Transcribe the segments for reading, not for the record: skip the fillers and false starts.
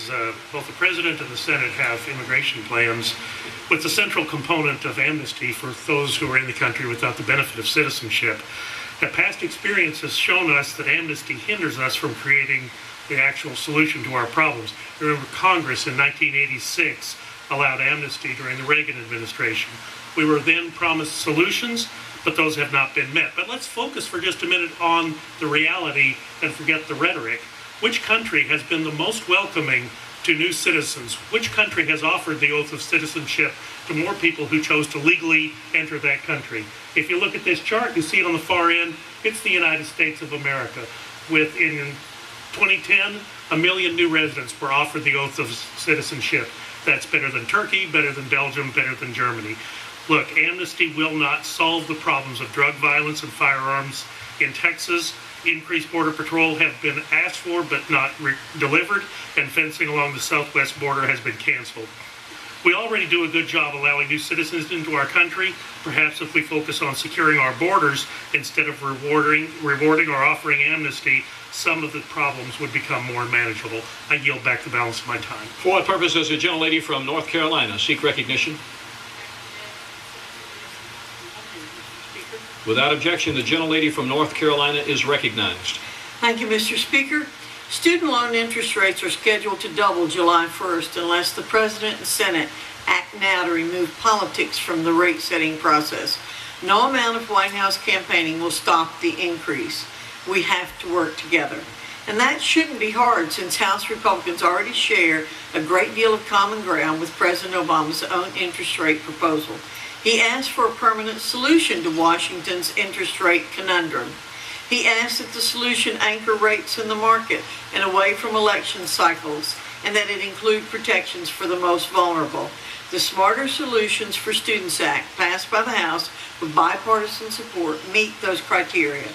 decades, both the President and the Senate have immigration plans with the central component of amnesty for those who are in the country without the benefit of citizenship. That past experience has shown us that amnesty hinders us from creating the actual solution to our problems. Remember, Congress in 1986 allowed amnesty during the Reagan administration. We were then promised solutions, but those have not been met. But let's focus for just a minute on the reality and forget the rhetoric. Which country has been the most welcoming to new citizens? Which country has offered the oath of citizenship to more people who chose to legally enter that country? If you look at this chart, you see on the far end, it's the United States of America. In 2010, 1 million new residents were offered the oath of citizenship. That's better than Turkey, better than Belgium, better than Germany. Look, amnesty will not solve the problems of drug violence and firearms in Texas. Increased border patrol have been asked for but not delivered, and fencing along the southwest border has been canceled. We already do a good job allowing new citizens into our country. Perhaps if we focus on securing our borders instead of rewarding or offering amnesty, some of the problems would become more manageable. I yield back the balance of my time. For what purpose does the gentlelady from North Carolina seek recognition? Without objection, the gentlelady from North Carolina is recognized. Thank you, Mr. Speaker. Student loan interest rates are scheduled to double July 1st unless the President and Senate act now to remove politics from the rate-setting process. No amount of White House campaigning will stop the increase. We have to work together. And that shouldn't be hard, since House Republicans already share a great deal of common ground with President Obama's own interest rate proposal. He asked for a permanent solution to Washington's interest rate conundrum. He asked that the solution anchor rates in the market and away from election cycles, and that it include protections for the most vulnerable. The Smarter Solutions for Students Act, passed by the House with bipartisan support, meet those criteria.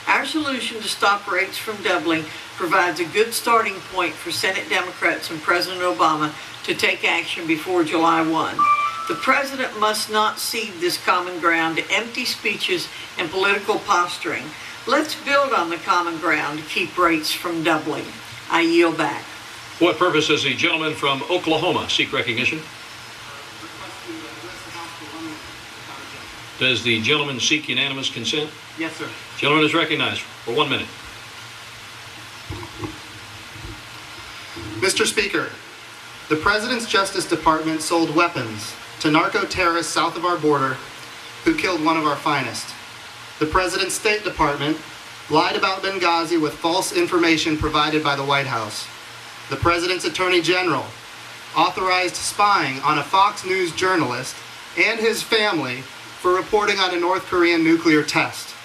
Our solution to stop rates from doubling provides a good starting point for Senate Democrats and President Obama to take action before July 1. The President must not cede this common ground to empty speeches and political posturing. Let's build on the common ground to keep rates from doubling. I yield back. For what purpose does the gentleman from Oklahoma seek recognition? Does the gentleman seek unanimous consent? Yes, sir. Gentleman is recognized for 1 minute. Mr. Speaker, the President's Justice Department sold weapons to narco-terrorists south of our border who killed one of our finest. The President's State Department lied about Benghazi with false information provided by the White House. The President's Attorney General authorized spying on a Fox News journalist and his family for reporting on a North Korean nuclear test.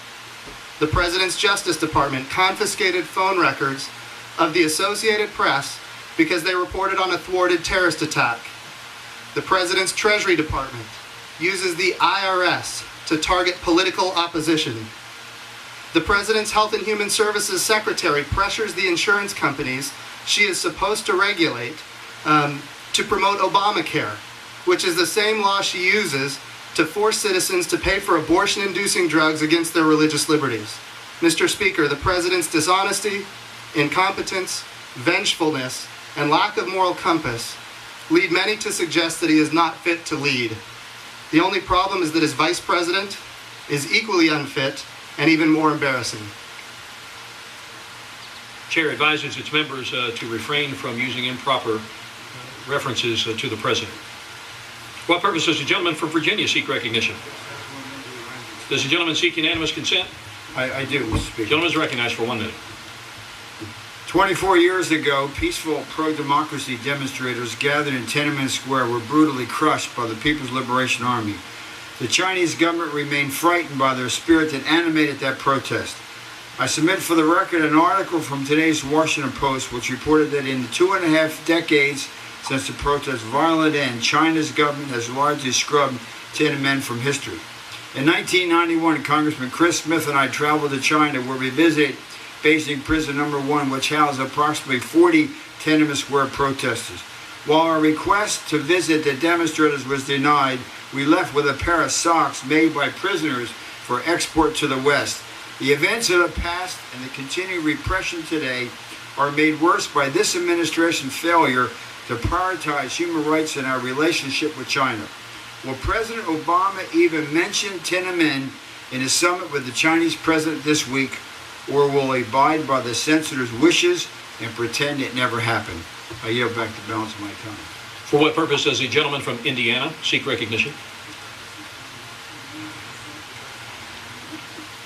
The President's Justice Department confiscated phone records of the Associated Press because they reported on a thwarted terrorist attack. The President's Treasury Department uses the IRS to target political opposition. The President's Health and Human Services Secretary pressures the insurance companies she is supposed to regulate to promote Obamacare, which is the same law she uses to force citizens to pay for abortion-inducing drugs against their religious liberties. Mr. Speaker, the President's dishonesty, incompetence, vengefulness, and lack of moral compass lead many to suggest that he is not fit to lead. The only problem is that his Vice President is equally unfit and even more embarrassing. Chair advises its members to refrain from using improper references to the President. For what purpose does the gentleman from Virginia seek recognition? Does the gentleman seek unanimous consent? I do, Mr. Speaker. The gentleman is recognized for 1 minute. 24 years ago, peaceful pro-democracy demonstrators gathered in Tiananmen Square were brutally crushed by the People's Liberation Army. The Chinese government remained frightened by their spirit that animated that protest. I submit for the record an article from today's Washington Post which reported that in the 2.5 decades since the protest's violent end, China's government has largely scrubbed Tiananmen from history. In 1991, Congressman Chris Smith and I traveled to China where we visited Beijing Prison No. 1, which housed approximately 40 Tiananmen Square protesters. While our request to visit the demonstrators was denied, we left with a pair of socks made by prisoners for export to the West. The events of the past and the continued repression today are made worse by this administration's failure to prioritize human rights in our relationship with China. Will President Obama even mention Tiananmen in his summit with the Chinese president this week, or will he abide by the senator's wishes and pretend it never happened? I yield back the balance of my time. For what purpose does the gentleman from Indiana seek recognition?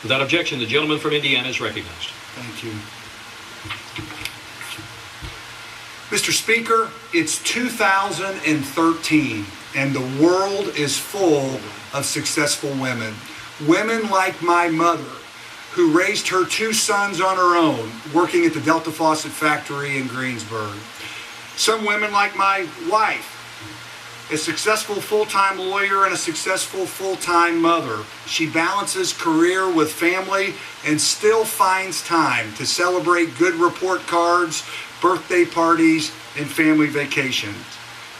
Without objection, the gentleman from Indiana is recognized. Thank you. Mr. Speaker, it's 2013, and the world is full of successful women. Women like my mother, who raised her 2 sons on her own, working at the Delta Faucet factory in Greensburg. Some women like my wife, a successful full-time lawyer and a successful full-time mother. She balances career with family and still finds time to celebrate good report cards, birthday parties, and family vacations.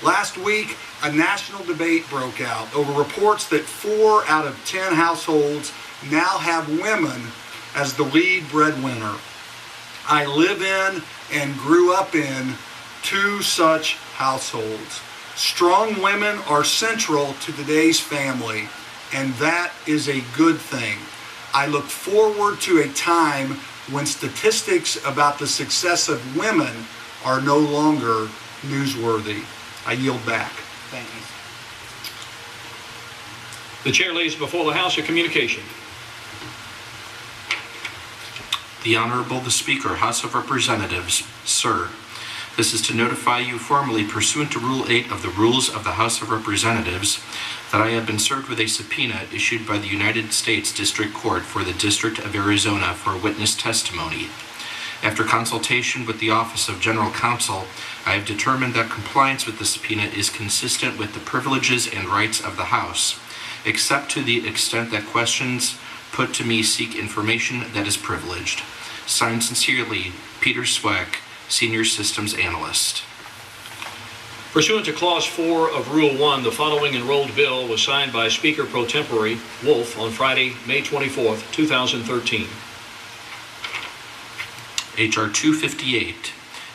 Last week, a national debate broke out over reports that 4 out of 10 households now have women as the lead breadwinner. I live in and grew up in 2 such households. Strong women are central to today's family, and that is a good thing. I look forward to a time when statistics about the success of women are no longer newsworthy. I yield back. Thank you. The chair lays before the House a communication. The Honorable the Speaker, House of Representatives, Sir. This is to notify you formally pursuant to Rule 8 of the Rules of the House of Representatives that I have been served with a subpoena issued by the United States District Court for the District of Arizona for witness testimony. After consultation with the Office of General Counsel, I have determined that compliance with the subpoena is consistent with the privileges and rights of the House, except to the extent that questions put to me seek information that is privileged. Signed sincerely, Peter Sweck, Senior Systems Analyst. Pursuant to Clause 4 of Rule 1, the following enrolled bill was signed by Speaker Pro Tempore Wolf on Friday, May 24, 2013. H.R. 258,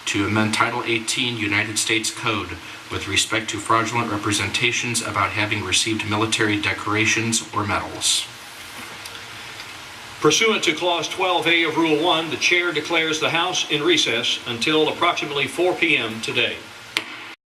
to amend Title 18 United States Code with respect to fraudulent representations about having received military decorations or medals. Pursuant to Clause 12A of Rule 1, the Chair declares the House in recess until approximately 4 p.m. today.